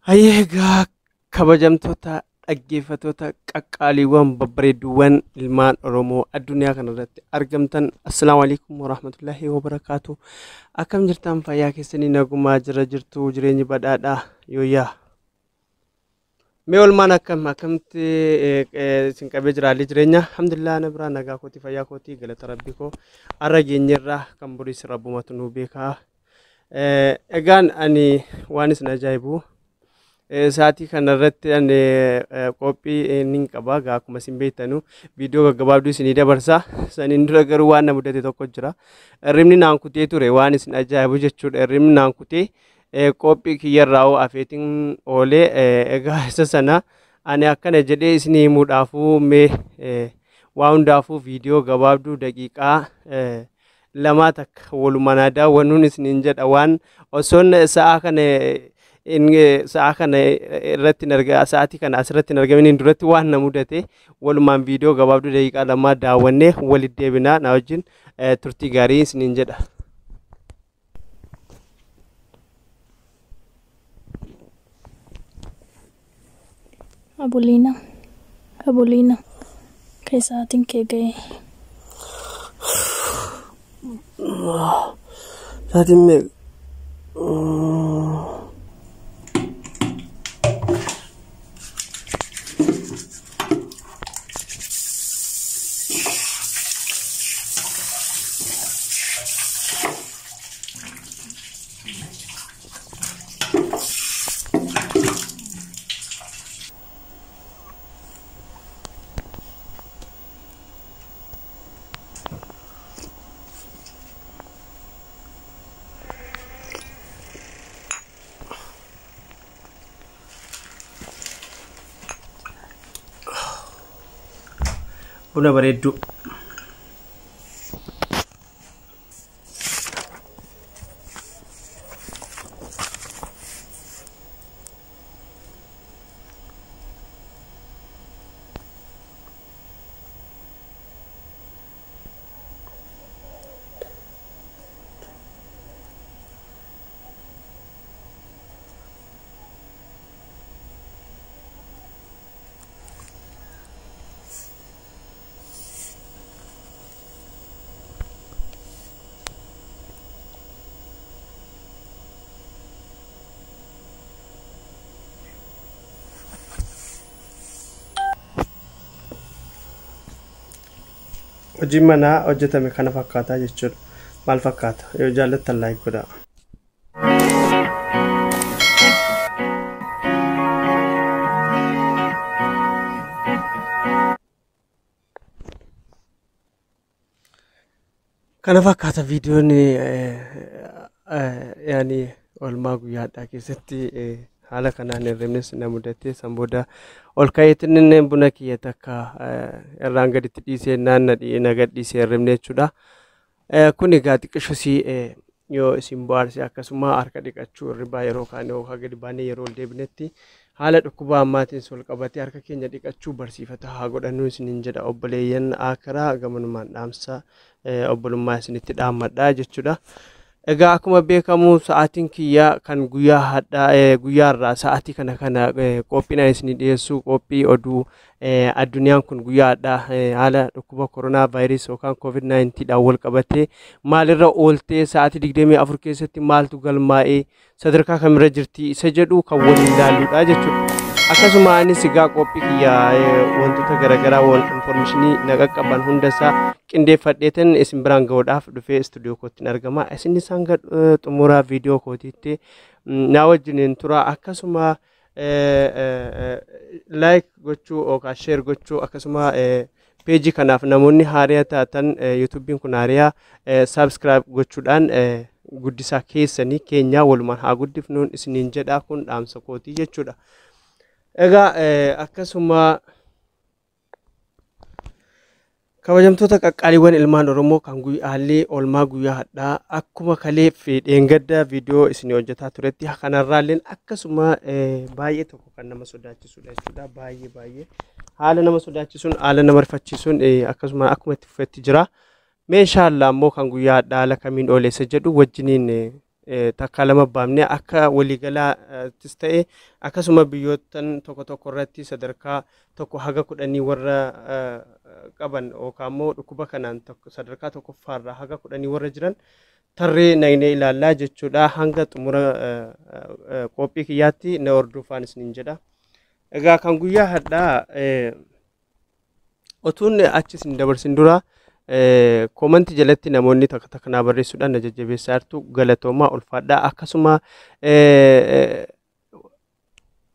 Hayyeegaa kabajamtoota dhaggeeffattoota qaqqaaliiwwan babbareedduuwwan ilmaan Oromoo addunyaa kanarratti argamtan assalaamu alaykum warahmatullahi wabarakaatu. Akkam jirtan fayyaa keessanii nagumaa jirtu jireenyi badhaadhaa yooyaa. Mee olmaan akkamti isin qabee jiraallee jireenya alhamdulillah na biraa nagaa kooti fayyaa kooti galata rabbii koo arra geenyerraa kan buriis rabbumatu nu beekaa. Egaan ani waan isin ajaa'ibu saatii kanarratti ani qophii nin qaba akkuma isin beektanu viidiyoo gaggabaabduu isinii dabarsa saniin dura garuu waan na mudate tokko jira irrimni naan kutee ture waan isin ajaa'ibu jechuudha irrimni naan kutee qophii kiyyarraa afeetiin oolee egaa isa sana ani akkana jedhee isinii himuudhaafuu mee waa hundaafuu viidiyoo gabaabduu daqiiqaa lamaa takka walumaan daawwannuun isiniin jedha waan osoon sa'a kana sa'a kana irratti sa'aatii kana asirratti argamaniin duratti waan na mudate walumaan viidiyoo gabaabduu daqiiqaa lamaa daawwannee walitti deebinaa na wajjin turtii gaarii isiniin jedha. Abulina keesaatiin kee ga'e. Saatiin mee buna bareeddu hojiin manaa hojjetame kana fakkaataa jechuudha. Maal fakkaata yoo jaallattan laayik godhaa. Kana fakkaata viidiyoon yaani olmaa guyyaadhaa keessatti haala kanaan irrimnes na mudate san booda ol ka'eetiin buna kiyya takka irraan gaditti dhiisee na gadhiisee irrimne jechuudha. Kun egaa xiqqishosii yoo isin bohaarse akkasuma harka dhiqachuu irribaa yeroo kaan yookaan gadi baanee yeroo ol deebinetti haala dhukkubaa ammaatiin sol qabatee harka keenya dhiqachuu barsiifata haa godhannu isiniin jedha obboleeyyan akaraa gamanumaan dhaamsa obbolummaa isinitti dhaammadhaa jechuudha. Egaa akkuma beekamu sa'aatiin kiyya kan guyyaarraa sa'aatii kana qophiin isinii dhiyeessu qophii oduu addunyaan kun guyyaadhaa haala dhukkuba koronaa vaayirasii yookaan COVID-19 dhaan wal qabatee maalirra ooltee sa'aatii 24 keessatti maaltu galmaa'ee sadarkaa kamirra jirti isa jedhu kan waliin ilaalluudha jechuudha. Akkasuma anis egaa qophii kiyya wantoota garaagaraa informationii na qaqqaban hundasaa qindeeffadheetan isin biraan ga'uudhaaf dhufee istuudiyoo kootiin argama. Isin isaan xumuraa viidiyoo kootiitti na wajjiniin tura akkasuma like gochuu yookaan share gochuu akkasuma page kanaaf namoonni haaraa taatan YouTube kun haaraa subscribe gochuudhaan guddisaa keessanii keenya walumaan haa guddifnuun isiniin jedha kun dhaamsa kootii jechuudha. Egaa akkasuma kabajamtoota qaqqaaliiwwan ilmaan Oromoo kan guyyaalee oolmaa guyyaa hadhaa akkuma kalee fi dheengadda viidiyoo isin hojjetaa turetti kanarraalleen akkasuma baay'ee tokko kan nama sodaachisudha jechuudha. Baay'ee haala nama sodaachisuun haala nama rifachiisuun akkasuma akkuma itti fufetti jira. Meeshaalee ammoo kan guyyaa hadhaa haala kamiin ooleessa jedhu wajjiniin takka lama baafnee akka waliigalaattis ta'e akkasuma biyyoottan tokko irratti sadarkaa tokko haga 10 warra qaban yookaan immoo dhukkuba kanaan sadarkaa tokkoffaarraa haga 10 warra jiran tarree nagnee ilaallaa jechuudha. Hanga xumura qophii kiyyaatti na hordofaan isiniin jedha. Egaa kan guyyaa hadhaa otuun achi isin dabarsin dura komantii jalatti namoonni takka kanaa barreessuudhaan na jajjabeessaa jirtu galatoomaa ulfaadhaa. Akkasuma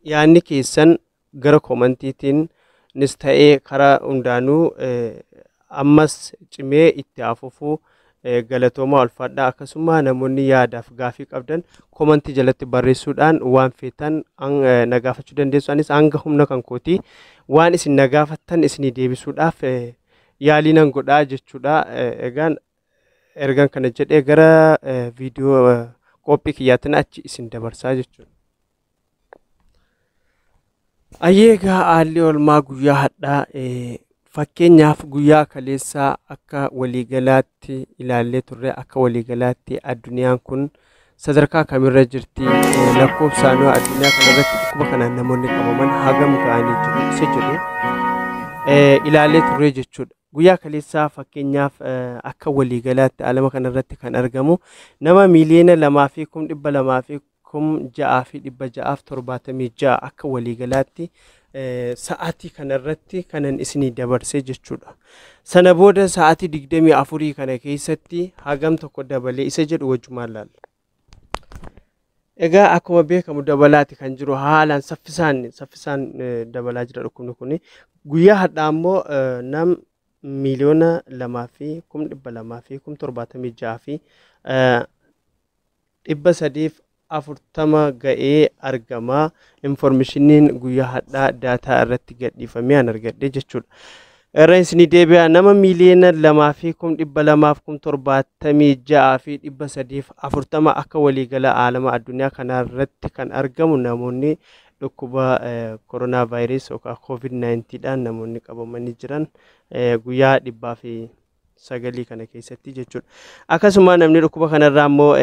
yaanni keessan gara komantiitiin nis ta'ee karaa hundaanuu ammas cimee itti hafuufuu galatoomaa ulfaadhaa. Akkasuma namoonni yaadaaf gaafii qabdan komantii jalatti barreessuudhaan waan feetan na gaafachuu dandeessu. Anis hanga humna kan kooti waan isin na gaafattan isinii deebisuudhaaf yaaliinan godhaa jechuudha. Egaan ergan kana jedhee gara viidiyoo qophii kiyyaatiin achi isin dabarsaa jechuudha. Ayyeegaa haalli oolmaa guyyaa hadhaa fakkeenyaaf guyyaa kaleessaa akka waliigalaatti ilaallee turre akka waliigalaatti addunyaan kun sadarkaa kamirra jirti lakkoofsaanoo addunyaa kanarratti dhukkuba kanaan namoonni qabaman hagam ga'anii jiru isa jedhu ilaallee turre jechuudha. Guyyaa kaleessaa fakkeenyaaf akka waliigalaatti alama kanarratti kan argamu nama miiliyoona 2,200 6,676 akka waliigalaatti sa'aatii kanarratti kanan isinii dabarsee jechuudha. Sana booda sa'aatii 24 kana keessatti hagam tokko dabalee isa jedhu wajjumaan laalla. Egaa akkuma beekamu dabalaati kan jiru haalaan saffisaan dabalaa jira dhukkubni kun. Guyyaa hadhaa ammoo nam miiliyoona 2,276 fi 340 ga'ee argama. Informationiin guyyaa hadhaa daataa irratti gadhiifamee an argadhe jechuudha. Irra isinii deebi'a nama miiliyoona 2,276 fi 340 akka waliigala aalama addunyaa kana irratti kan argamu namoonni dhukkuba corona virus yookaan COVID-19 dhaan namoonni qabamanii jiran guyyaa 109 kana keessatti jechuudha. Akkasuma namni dhukkuba kanarraa ammoo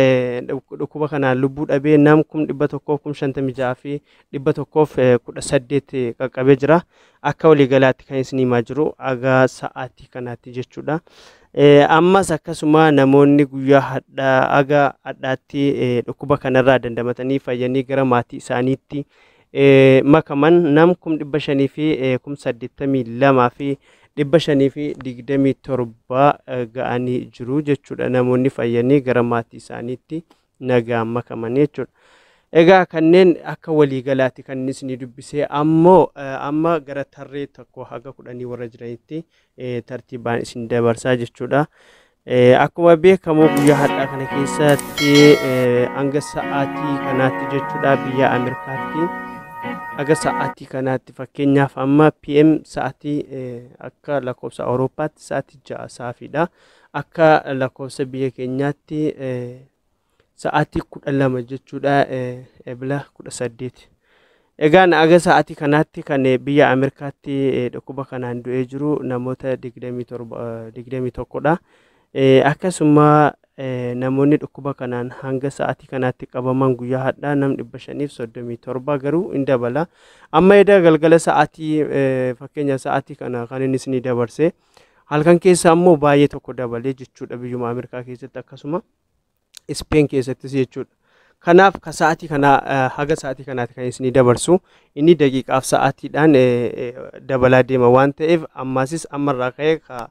dhukkuba kanaan lubbuu dhabee nam 156 fi 118 qaqqabee jira. Akka waliigalaatti kan isin himaa jiru aga sa'aatii kanaatti jechuudha. Ammas akkasuma namoonni guyyaa hadhaa aga hadhaatti dhukkuba kanarraa dandamatanii fayyanii gara maatii isaaniitti makaman nam 500 fi 82 fi 527 ga'anii jiru jechuudha. Namoonni fayyanii gara maatii isaaniitti nagaan makaman jechuudha. Egaa kanneen akka waliigalaatti kan isin dubbisee ammoo amma gara tarree tokko haga 10 warra jiranitti tartiibaan isin dabarsaa jechuudha. Akkuma beekamu guyyaa hadhaa kana keessatti hanga sa'aatii kanaatti jechuudha biyya Ameerikaatti aga sa'aatii kanaatti fakkeenyaaf amma PM sa'aatii akka lakkoofsa Awurooppaatti sa'aatii 6 saafiidha. Akka lakkoofsa biyya keenyaatti sa'aatii 12 jechuudha ebla 18. Egaan aga sa'aatii kanaatti kan biyya Ameerikaatti dhukkuba kanaan du'ee jiru namoota 21dha. Akkasuma namoonni dhukkuba kanaan hanga sa'aatii kanaatti qabaman guyyaa hadhaa nam 537 garuu hin dabala. Amma eda galgala sa'aatii fakkeenya sa'aatii kana kan inni isin dabarse halkan keessa ammoo baay'ee tokko dabalee jechuudha biyyuma Ameerikaa keessatti akkasuma Spain keessattis jechuudha. Kanaaf ka sa'aatii kana haga sa'aatii kanaatti kan isin dabarsu inni daqiiqaaf sa'aatiidhaan dabalaa deema waan ta'eef ammasis ammarraa ka'ee ka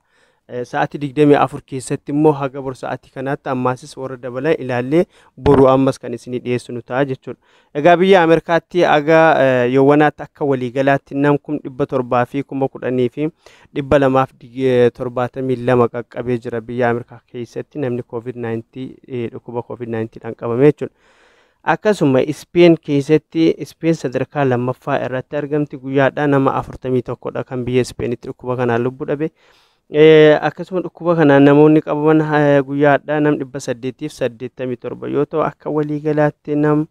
sa'aatii 24 keessatti immoo haga bor sa'aatii kanaatti ammaasis warra dabalan ilaallee boru ammas kan isinii dhiyeessinu ta'a jechuudha. Egaa biyya Ameerikaatti aga yoowwanaatti akka waliigalaatti nam 700 fi 10,000 fi 272 qaqqabee jira biyya Ameerikaa keessatti namni COVID-19 dhukkuba COVID-19 qabame jechuudha. Akkasuma Spain keessatti Spain sadarkaa lammaffaa irratti argamti guyyaadhaa nama 41dha kan biyya Spainitti dhukkuba kanaan lubbuu dhabe. Akkasuma dhukkuba kanaan namoonni qabaman guyyaadhaa nam 887 yoo ta'u akka waliigalaatti nam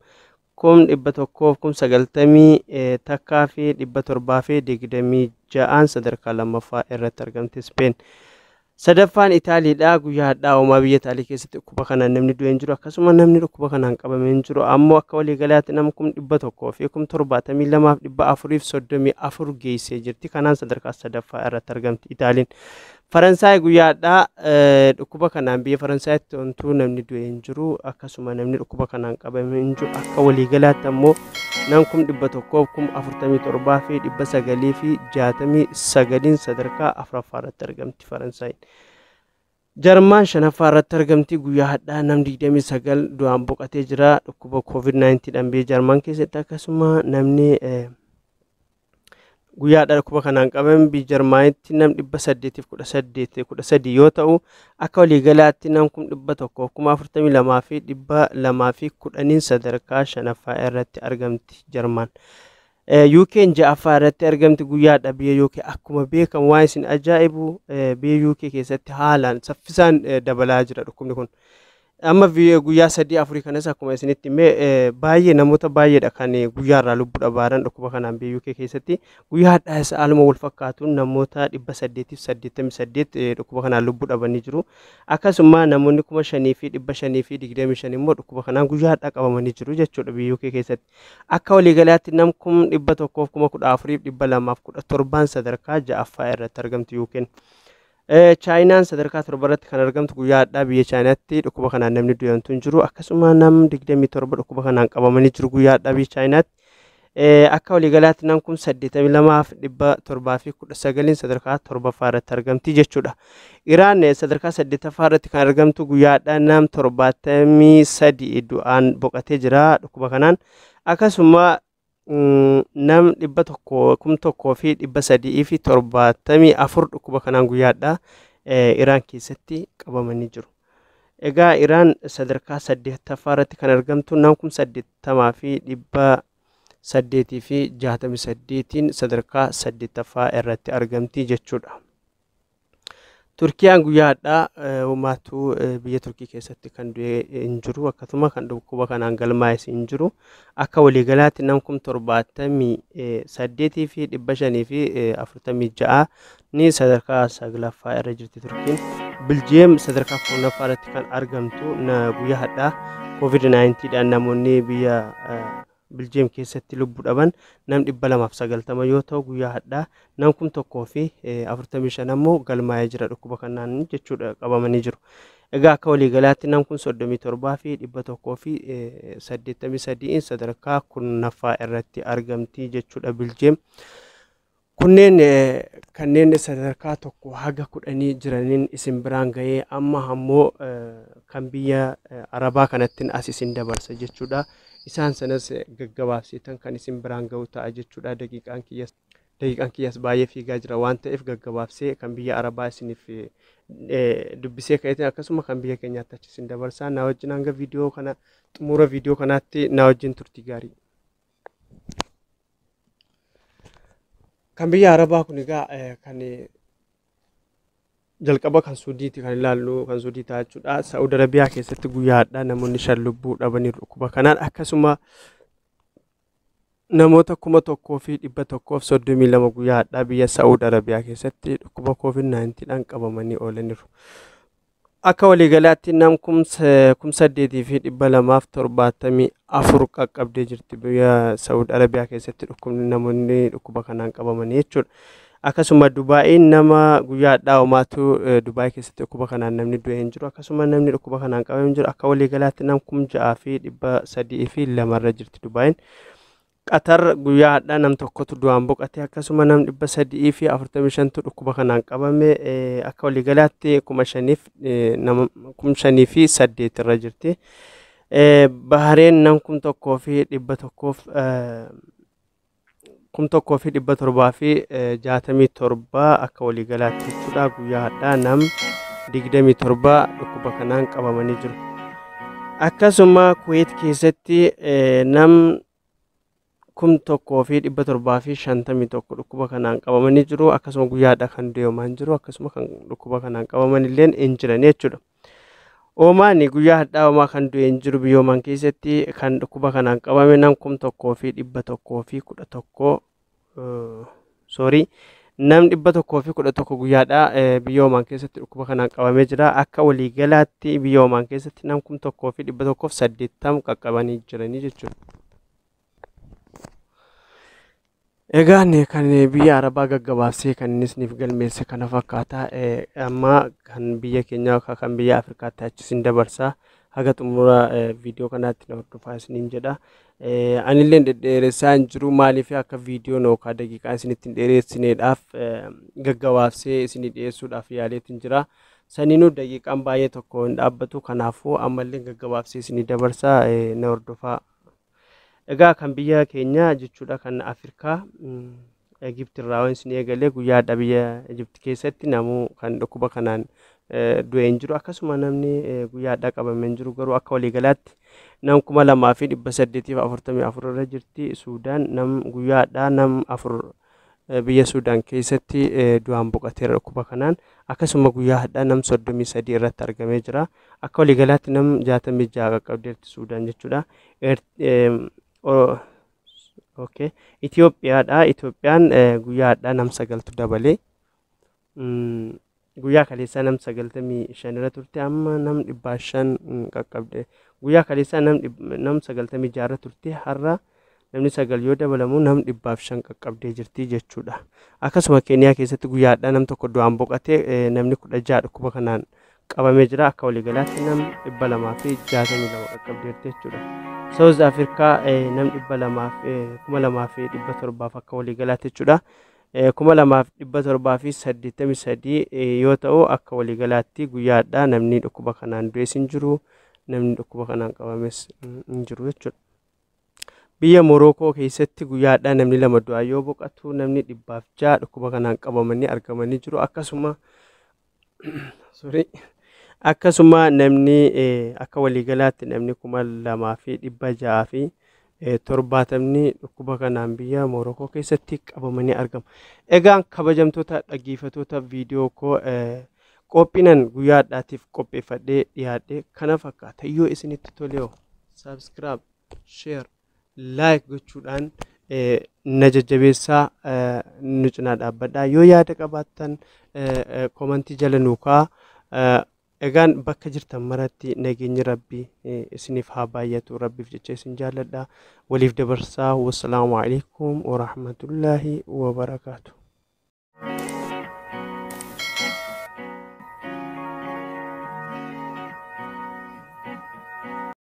190 takkaa fi 726 sadarkaa lammaffaa irratti argamti Spain. Sadaffaan Itaaliidhaa guyyaadhaa uumaa biyya Itaalii keessatti dhukkuba kanaan namni du'e hin jiru akkasuma namni dhukkuba kanaan qabame hin jiru ammoo akka waliigalaatti nama 100 fi 72,434 geessee jirti kanaan sadarkaa sadaffaa irratti argamti Itaaliin. Faransaay guyyaadhaa dhukkuba kanaan biyya Faransaaytti ontuu namni du'e hin jiru akkasuma namni dhukkuba kanaan qabame hin jiru akka waliigalaatti ammoo nam 147 fi 969 sadarkaa afuraffaa irratti argamti Faransaay. Jarmaan shanaffaa irratti argamti guyyaadhaa nam 29 du'aan boqotee jira dhukkuba COVID-19 dhaan biyya Jarman keessatti akkasuma namni guyyaadhaa dhukkuba kanaan qabame biyya Jarmanitti nam 813 yoo ta'u akka waliigalaatti nam 142 fi 210 sadarkaa shanaffaa irratti argamti Jarman. UK'n ja'affaa irratti argamti guyyaadhaa biyya UK akkuma beekamu waan isin ajaa'ibu biyya UK keessatti haalaan saffisaan dabalaa jira dhukkubni kun. Amma guyyaa 3-4 kanas akkuma isinitti himee baay'ee namoota baay'eedha kan guyyaarraa lubbuu dhabaaran dhukkuba kanaan biyya UK keessatti guyyaadhaa isa haaluma wal fakkaatuun namoota 888 dhukkuba kanaan lubbuu dhabanii jiru. Akkasuma namoonni 5,525 immoo dhukkuba kanaan guyyaadhaa qabamanii jiru jechuudha biyya UK keessatti. Akka waliigalaatti nam 114,217 sadarkaa ja'affaa irratti argamti UK'n. Chaayinaan sadarkaa 7 irratti kan argamtu guyyaadhaa biyya Chaayinaatti dhukkuba kanaan namni du'e hin jiru akkasuma nam 27 dhukkuba kanaan qabamanii jiru guyyaadhaa biyya Chaayinaatti. Akka waliigalaatti nam 82,719 sadarkaa 7ffaa irratti argamti jechuudha. Iraan sadarkaa 8ffaa irratti kan argamtu guyyaadhaa nam 73 du'aan boqotee jira dhukkuba kanaan akkasuma nam 100 fi 374 dhukkuba kanaan guyyaadhaa Iraan keessatti qabamanii jiru. Egaa Iraan sadarkaa 8ffaa irratti kan argamtu nam 80 fi 868 sadarkaa 8ffaa irratti argamti jechuudha. Turkiyaan guyyaadhaa uummatu biyya Turkii keessatti kan du'e hin jiru akkasuma kan dhukkuba kanaan galmaa'es hin jiru akka waliigalaatti nam 78 fi 546 ni sadarkaa 9ffaa irra jirti Turkiin. Biljeem sadarkaa 4ffaa irratti kan argamtu guyyaadhaa COVID-19 dhaan namoonni biyya Biljeem keessatti lubbuu dhaban nam 290 yoo ta'u guyyaadhaa nam 1,000 fi 45 ammoo galmaa'ee jira dhukkuba kanaan jechuudha qabamanii jiru. Egaa akka waliigalaatti nam 37 fi 100 fi 83 sadarkaa 10ffaa irratti argamti jechuudha Biljeem. Kunneen kanneen sadarkaa 1 haga 10 jiraniin isin biraan ga'ee amma ammoo kan biyya Arabaa kanattiin as isin dabarsa jechuudha. Isaan sanas gaggabaabsitan kan isin biraan ga'u ta'a jechuudha. Daqiiqaan kiyyas baay'ee fiigaa jira waan ta'eef gaggabaabsee kan biyya Arabaa isiniif dubbisee ka'eetiin akkasuma kan biyya keenyaatti achi isin dabarsaa. Na wajjin hanga viidiyoo kana xumura viidiyoo kanaatti na wajjin turtii gaarii. Kan biyya Arabaa kun egaa kan jalqaba kan Suudiiti kan ilaallu kan Suudii ta'a jechuudha. Saa'ud Arabiyaa keessatti guyyaadhaa namoonni 5 lubbuu dhabanii dhukkuba kanaan akkasuma namoota 1,132 guyyaadhaa biyya Saa'ud Arabiyaa keessatti dhukkuba COVID-19 dhaan qabamanii oolaniiru. Akka waliigalaatti nam 8,274 qaqqabdee jirti biyya Saa'ud Arabiyaa keessatti namoonni dhukkuba kanaan qabamanii jechuudha. Akkasuma Dubaa'iin nama guyyaadhaa uummatu Dubaa'ii keessatti dhukkuba kanaan namni du'e hin jiru akkasuma namni dhukkuba kanaan qabamee hin jiru akka waliigalaatti nam 6,302 irra jirti Dubaa'iin. Qatar guyyaa hadhaa nam tokkotu du'aan boqate akkasuma nam 345 dhukkuba kanaan qabame akka waliigalaatti 5,508 irra jirti. Bahareen nam 1,767 akka waliigalaatti jechuudha. Guyyaa hadhaa nam 27 dhukkuba kanaan qabamanii jiru. Akkasuma Kuwait keessatti nam 1,751 dhukkuba kanaan qabamanii jiru. Akkasuma guyyaa hadhaa kan deemaan jiru. Akkasuma kan dhukkuba kanaan qabaman illee hin jiran jechuudha. Omaani guyyaa hadhaa Omaa kan du'e hin jiru. Biyya Omaan keessatti kan dhukkuba kanaan qabame nam 1,111 nam 111 guyyaa hadhaa biyya Omaan keessatti dhukkuba kanaan qabamee jira. Akka waliigalaatti biyya Omaan keessatti nam 1,180 qaqqabanii jiranii jechuudha. Egaan kan biyya Arabaa gaggabaabsee kan innis niif galmeesse kana fakkaata. Amma kan biyya keenya kan biyya Afrikaatti achisin dabarsaa haga xumura viidiyoo kanaatti na hordofaa isiniin jedha. Anillee dhedheeressaa hin jiru maaliif akka viidiyoon yookaan daqiiqaa isinitti hin dheeressineedhaaf gaggabaabsee isinii dhiyeessuudhaaf yaaleetiin jira. Saniinuu daqiiqaan baay'ee tokko hin dhaabbatu. Kanaafuu ammallee gaggabaabsee isinii dabarsaa na hordofaa. Egaa kan biyya keenya jechuudha kan Afrikaa Egypti irraa waan isin eegalee guyyaa hadhaa biyya Egypti keessatti namuu kan dhukkuba kanaan du'e hin jiru. Akkasuma namni guyyaa hadhaa qabamee hin jiru. Garuu akka waliigalaatti nam 2,844 irra jirti. Suudaan nam guyyaa hadhaa nam 4 biyya Suudaan keessatti du'aan boqateera dhukkuba kanaan. Akkasuma guyyaa hadhaa nam 33 irratti argamee jira. Akka waliigalaatti nam 66 qaqqabdeerti Suudaan jechuudha. Itoophiyaadha. Itoophiyaan guyyaa hadhaa nam 9 dabalee guyyaa kaleessaa nam 95 irra turte. Amma nam 500 qaqqabde. Guyyaa kaleessaa nam 96 irra turte. Har'a namni 9 yoo dabalamu nam 500 qaqqabdee jirti jechuudha. Akkasuma Keeniyaa keessatti guyyaa hadhaa nam tokko du'aan boqate namni 16 dhukkuba kanaan qabamee jira. Akka waliigalaatti nam 262 qaqqabdeerti jechuudha. South Africa nam 2,700 akka waliigalaatti jechuudha. 2,783 yoo ta'u akka waliigalaatti guyyaa hadhaa namni dhukkuba kanaan du'es hin jiru. Namni dhukkuba kanaan qabames hin jiru jechuudha. Biyya Morookoo keessatti guyyaa hadhaa namni 2 du'aa yoo boqatu namni 600 dhukkuba kanaan qabamanii argamanii jiru. Akkasuma namni akka waliigalaatti namni 2,670 dhukkuba kanaan biyya Morookoo keessatti qabamanii argamu. Egaan kabajamtoota dhaggeeffattoota viidiyoo koo qophiinan guyyaa hadhaatiif qopheeffadhee dhiyaadhe kana fakkaata. Yoo isinitti tole subscribe, share, like gochuudhaan na jajjabeessaa nu cinaa dhaabbadhaa. Yoo yaada qabaattan komentii jala nuu kaa'aa. Egaan bakka jirtan maratti nageenyi Rabbii isiniif haa baay'atu. Rabbiif jecha isin jaalladha. Waliif dabarsaa. Wassalaamu alaikum wa rahmatullahi wa barakaatuh.